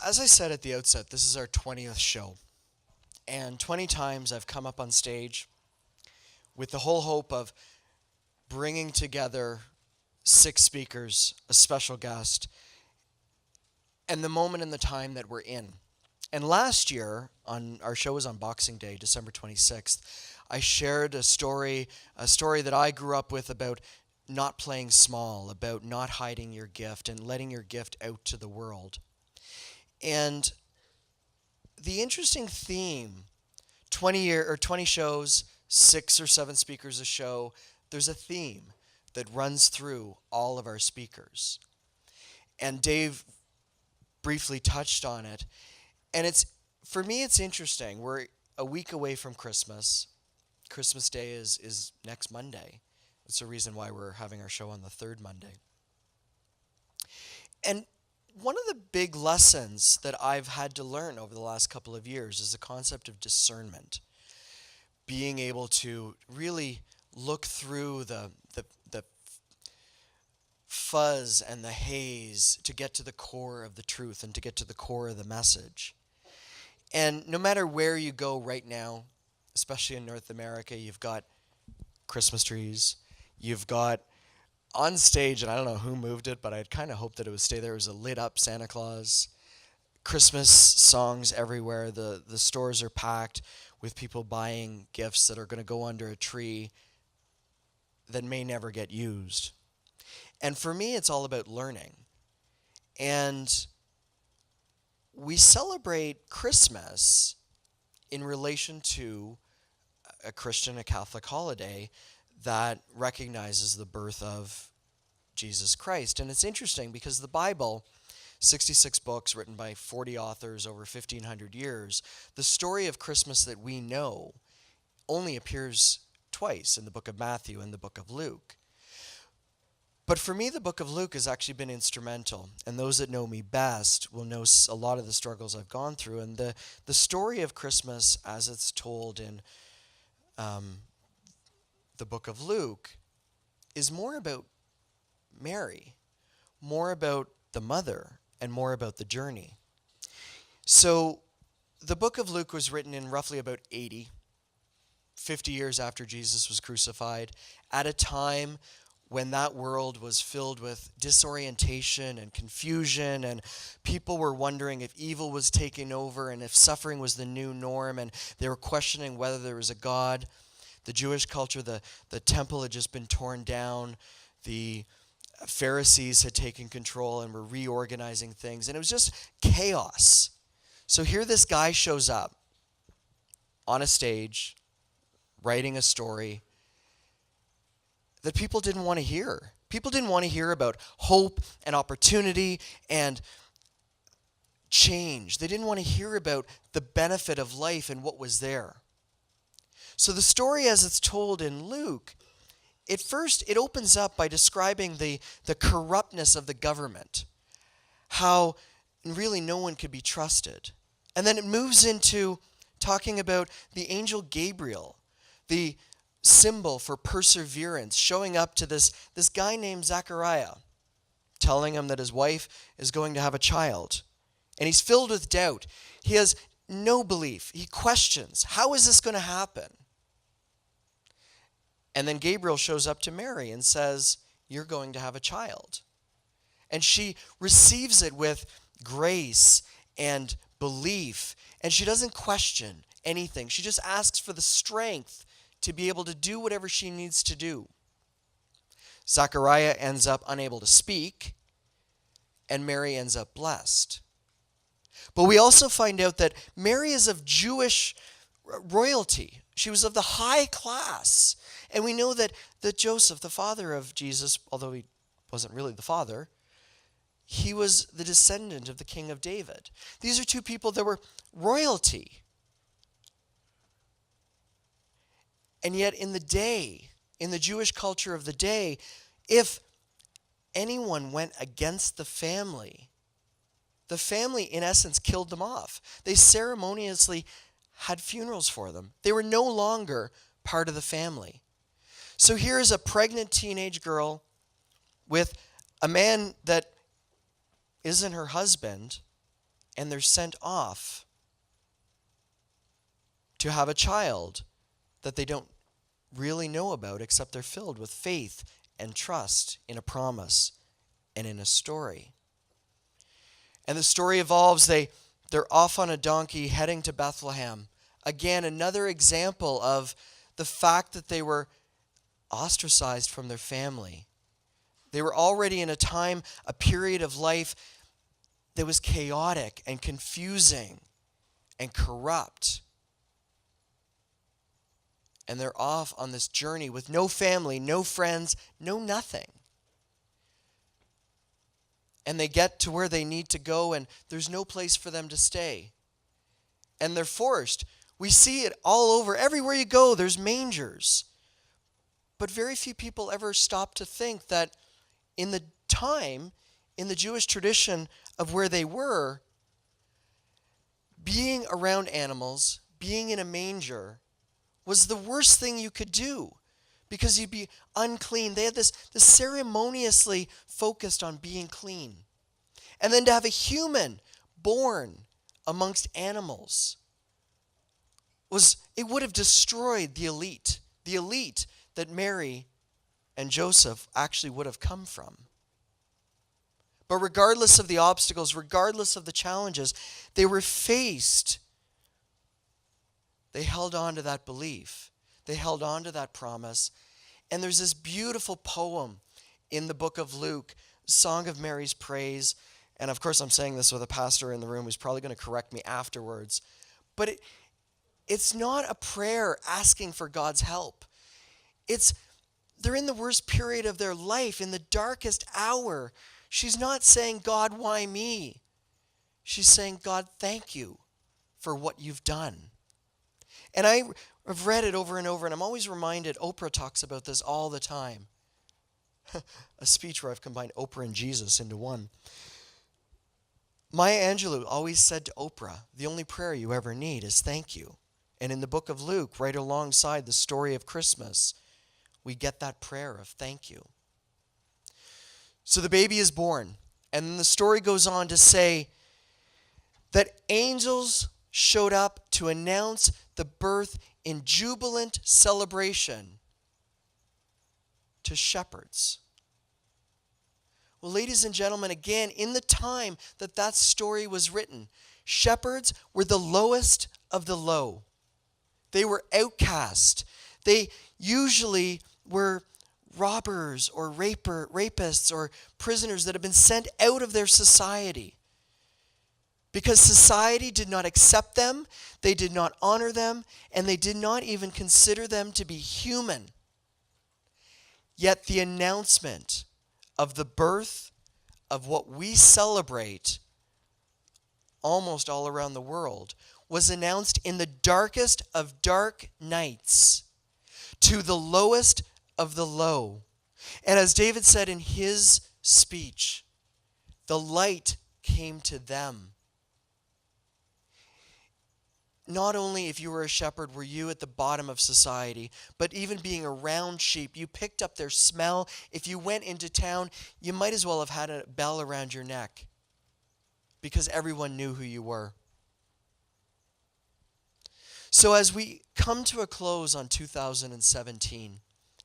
as I said at the outset, this is our 20th show. And 20 times I've come up on stage with the whole hope of bringing together 6 speakers, a special guest, and the moment and the time that we're in. And last year, on our show was on Boxing Day, December 26th, I shared a story that I grew up with about not playing small, about not hiding your gift and letting your gift out to the world. And the interesting theme, 20 shows, 6 or 7 speakers a show, there's a theme that runs through all of our speakers. And Dave briefly touched on it. And for me, it's interesting. We're a week away from Christmas. Christmas Day is next Monday. That's the reason why we're having our show on the 3rd Monday. And one of the big lessons that I've had to learn over the last couple of years is the concept of discernment. Being able to really look through the fuzz and the haze to get to the core of the truth and to get to the core of the message. And no matter where you go right now, especially in North America, you've got Christmas trees, you've got on stage, and I don't know who moved it, but I'd kind of hoped that it would stay there, was a lit up Santa Claus. Christmas songs everywhere. The stores are packed with people buying gifts that are going to go under a tree that may never get used. And for me, it's all about learning. And we celebrate Christmas in relation to a Christian, a Catholic holiday that recognizes the birth of Jesus Christ. And it's interesting because the Bible, 66 books written by 40 authors over 1,500 years, the story of Christmas that we know only appears twice in the book of Matthew and the book of Luke. But for me, the book of Luke has actually been instrumental, and those that know me best will know a lot of the struggles I've gone through. And the story of Christmas, as it's told in the book of Luke, is more about Mary, more about the mother, and more about the journey. So the book of Luke was written in roughly about 50 years after Jesus was crucified, at a time when that world was filled with disorientation and confusion, and people were wondering if evil was taking over and if suffering was the new norm, and they were questioning whether there was a God. The Jewish culture, the temple had just been torn down. The Pharisees had taken control and were reorganizing things, and it was just chaos. So here this guy shows up on a stage, writing a story that people didn't want to hear. People didn't want to hear about hope and opportunity and change. They didn't want to hear about the benefit of life and what was there. So the story as it's told in Luke, it opens up by describing the corruptness of the government, how really no one could be trusted. And then it moves into talking about the angel Gabriel, the symbol for perseverance, showing up to this guy named Zechariah, telling him that his wife is going to have a child. And he's filled with doubt. He has no belief. He questions, how is this going to happen? And then Gabriel shows up to Mary and says, you're going to have a child. And she receives it with grace and belief. And she doesn't question anything. She just asks for the strength to be able to do whatever she needs to do. Zechariah ends up unable to speak, and Mary ends up blessed. But we also find out that Mary is of Jewish royalty. She was of the high class. And we know that Joseph, the father of Jesus, although he wasn't really the father, he was the descendant of the king of David. These are two people that were royalty. And yet in the Jewish culture of the day, if anyone went against the family in essence killed them off. They ceremoniously had funerals for them. They were no longer part of the family. So here is a pregnant teenage girl with a man that isn't her husband, and they're sent off to have a child that they don't really know about, except they're filled with faith and trust in a promise and in a story. And the story evolves. They're off on a donkey heading to Bethlehem. Again, another example of the fact that they were ostracized from their family. They were already in a period of life that was chaotic and confusing and corrupt. And they're off on this journey with no family, no friends, no nothing. And they get to where they need to go, and there's no place for them to stay. And they're forced. We see it all over. Everywhere you go, there's mangers. But very few people ever stop to think that in the time, in the Jewish tradition of where they were, being around animals, being in a manger, was the worst thing you could do, because you'd be unclean. They had this ceremoniously focused on being clean. And then to have a human born amongst animals it would have destroyed the elite that Mary and Joseph actually would have come from. But regardless of the obstacles, regardless of the challenges they were faced, they held on to that belief. They held on to that promise. And there's this beautiful poem in the book of Luke, Song of Mary's Praise. And of course, I'm saying this with a pastor in the room who's probably going to correct me afterwards. But it's not a prayer asking for God's help. They're in the worst period of their life, in the darkest hour. She's not saying, God, why me? She's saying, God, thank you for what you've done. And I've read it over and over, and I'm always reminded, Oprah talks about this all the time. A speech where I've combined Oprah and Jesus into one. Maya Angelou always said to Oprah, the only prayer you ever need is thank you. And in the book of Luke, right alongside the story of Christmas, we get that prayer of thank you. So the baby is born, and then the story goes on to say that angels showed up to announce the birth in jubilant celebration to shepherds. Well, ladies and gentlemen, again, in the time that story was written, shepherds were the lowest of the low. They were outcast. They usually were robbers or rapists or prisoners that had been sent out of their society. Because society did not accept them, they did not honor them, and they did not even consider them to be human. Yet the announcement of the birth of what we celebrate almost all around the world was announced in the darkest of dark nights to the lowest of the low. And as David said in his speech, the light came to them. Not only if you were a shepherd were you at the bottom of society, but even being around sheep, you picked up their smell. If you went into town, you might as well have had a bell around your neck because everyone knew who you were. So as we come to a close on 2017,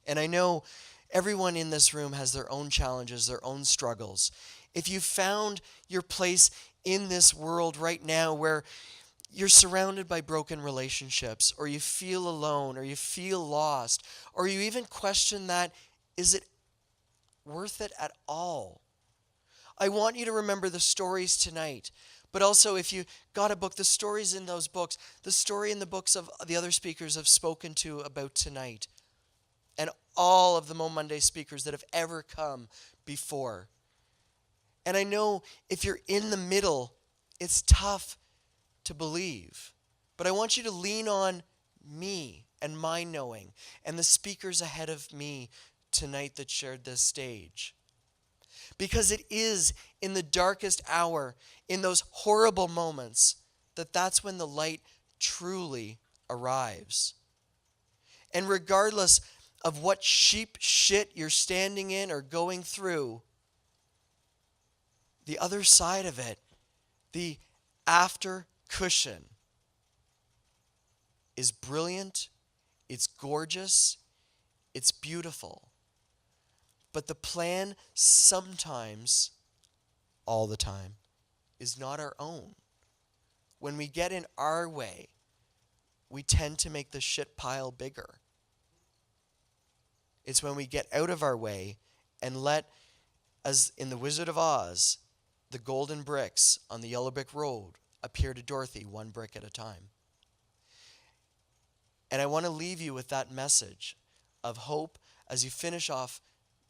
and I know everyone in this room has their own challenges, their own struggles. If you found your place in this world right now where you're surrounded by broken relationships, or you feel alone, or you feel lost, or you even question that, is it worth it at all? I want you to remember the stories tonight. But also, if you got a book, the stories in those books, the story in the books of the other speakers have spoken to about tonight, and all of the Mo Monday speakers that have ever come before. And I know if you're in the middle, it's tough to believe. But I want you to lean on me and my knowing and the speakers ahead of me tonight that shared this stage. Because it is in the darkest hour, in those horrible moments, that's when the light truly arrives. And regardless of what sheep shit you're standing in or going through, the other side of it, the after cushion is brilliant, it's gorgeous, it's beautiful. But the plan sometimes, all the time, is not our own. When we get in our way, we tend to make the shit pile bigger. It's when we get out of our way and let, as in The Wizard of Oz, the golden bricks on the yellow brick road appear to Dorothy one brick at a time. And I want to leave you with that message of hope as you finish off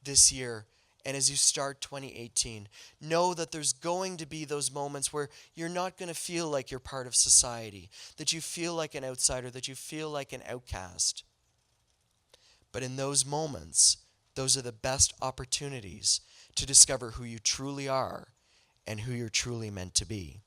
this year and as you start 2018. Know that there's going to be those moments where you're not going to feel like you're part of society, that you feel like an outsider, that you feel like an outcast. But in those moments, those are the best opportunities to discover who you truly are and who you're truly meant to be.